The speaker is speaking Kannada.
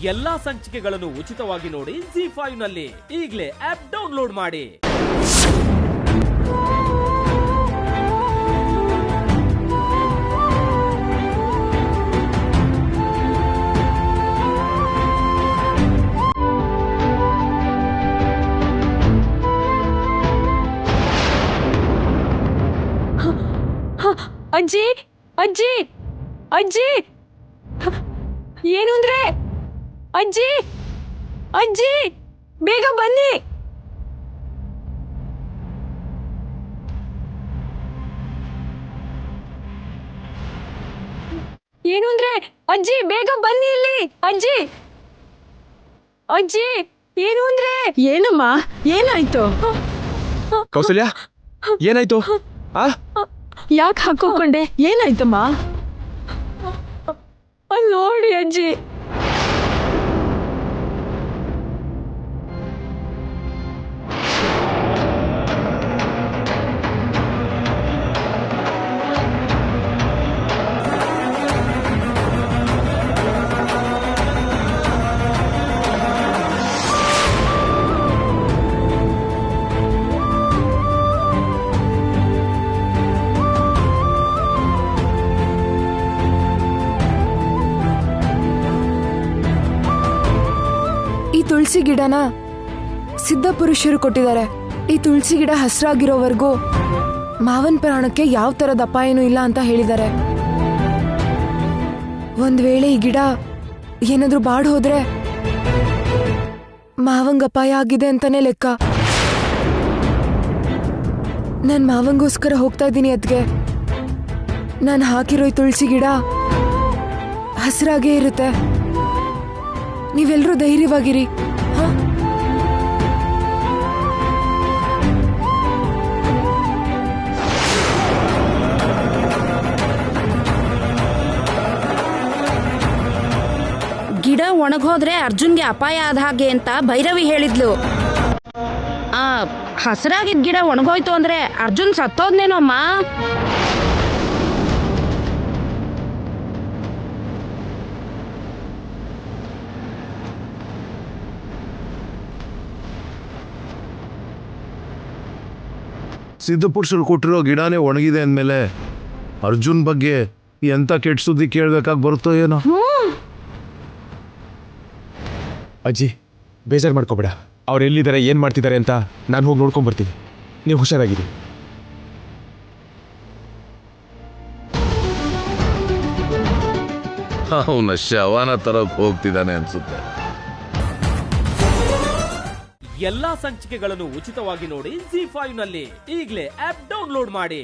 ಎಲ್ಲಾ ಸಂಚಿಕೆಗಳನ್ನು ಉಚಿತವಾಗಿ ನೋಡಿ ZEE5 ನಲ್ಲಿ. ಈಗಲೇ ಆಪ್ ಡೌನ್ಲೋಡ್ ಮಾಡಿ. ಅಜ್ಜಿ ಅಜ್ಜಿ ಅಜ್ಜಿ ಏನು ಅಂದ್ರೆ ಅಜ್ಜಿ ಅಜ್ಜಿ ಬೇಗ ಬನ್ನಿ. ಏನು ಅಂದ್ರೆ ಅಜ್ಜಿ ಬೇಗ ಬನ್ನಿ ಇಲ್ಲಿ. ಅಜ್ಜಿ ಅಜ್ಜಿ ಏನು ಅಂದ್ರೆ ಏನಮ್ಮ ಏನಾಯ್ತು? ಕೌಸಲ್ಯ ಏನಾಯ್ತು? ಯಾಕೆ ಹಾಕೋಕೊಂಡೆ? ಏನಾಯ್ತಮ್ಮ? ಅಲ್ಲಿ ನೋಡಿ ಅಜ್ಜಿ. ಈ ತುಳಸಿ ಗಿಡನ ಸಿದ್ಧ ಪುರುಷರು ಕೊಟ್ಟಿದ್ದಾರೆ. ಈ ತುಳಸಿ ಗಿಡ ಹಸ್ರಾಗಿರೋವರೆಗೂ ಮಾವನ್ ಪ್ರಾಣಕ್ಕೆ ಯಾವ ತರದ ಅಪಾಯನೂ ಇಲ್ಲ ಅಂತ ಹೇಳಿದ್ದಾರೆ. ಒಂದ್ ವೇಳೆ ಈ ಗಿಡ ಏನಾದ್ರೂ ಬಾಡ್ ಹೋದ್ರೆ ಮಾವಂಗ್ ಅಪಾಯ ಆಗಿದೆ ಅಂತಾನೆ ಲೆಕ್ಕ. ನಾನ್ ಮಾವಂಗೋಸ್ಕರ ಹೋಗ್ತಾ ಇದ್ದೀನಿ ಅದ್ಗೆ. ನಾನು ಹಾಕಿರೋ ಈ ತುಳಸಿ ಗಿಡ ಹಸ್ರಾಗೇ ಇರುತ್ತೆ. ನೀವೆಲ್ಲರೂ ಧೈರ್ಯವಾಗಿರಿ. ಗಿಡ ಒಣಗೋದ್ರೆ ಅರ್ಜುನ್ಗೆ ಅಪಾಯ ಆದ ಹಾಗೆ ಅಂತ ಭೈರವಿ ಹೇಳಿದ್ಲು. ಹಸಿರಾಗಿದ್ದ ಗಿಡ ಒಣಗೋಯ್ತು ಅಂದ್ರೆ ಅರ್ಜುನ್ ಸತ್ತೋದ್ನೇನೋ ಅಮ್ಮ. ಸಿದ್ಧಪುರುಷರು ಕೊಟ್ಟಿರೋ ಗಿಡನೇ ಒಣಗಿದೆ ಅಂದಮೇಲೆ ಅರ್ಜುನ್ ಬಗ್ಗೆ ಎಂತ ಕೆಟ್ಟ ಸುದ್ದಿ ಕೇಳಬೇಕಾಗಿ ಬರುತ್ತೋ ಏನೋ. ಅಜ್ಜಿ ಬೇಜಾರು ಮಾಡ್ಕೋಬೇಡ. ಅವ್ರು ಎಲ್ಲಿದ್ದಾರೆ ಏನು ಮಾಡ್ತಿದ್ದಾರೆ ಅಂತ ನಾನು ಹೋಗಿ ನೋಡ್ಕೊಂಡ್ಬರ್ತೀನಿ. ನೀವು ಹುಷಾರಾಗಿರಿ. ಅವನ ಶವನ ತರ ಹೋಗ್ತಿದ್ದಾನೆ ಅನ್ಸುತ್ತೆ. ಎಲ್ಲಾ ಸಂಚಿಕೆಗಳನ್ನು ಉಚಿತವಾಗಿ ನೋಡಿ ZEE5 ನಲ್ಲಿ. ಈಗಲೇ ಆಪ್ ಡೌನ್ಲೋಡ್ ಮಾಡಿ.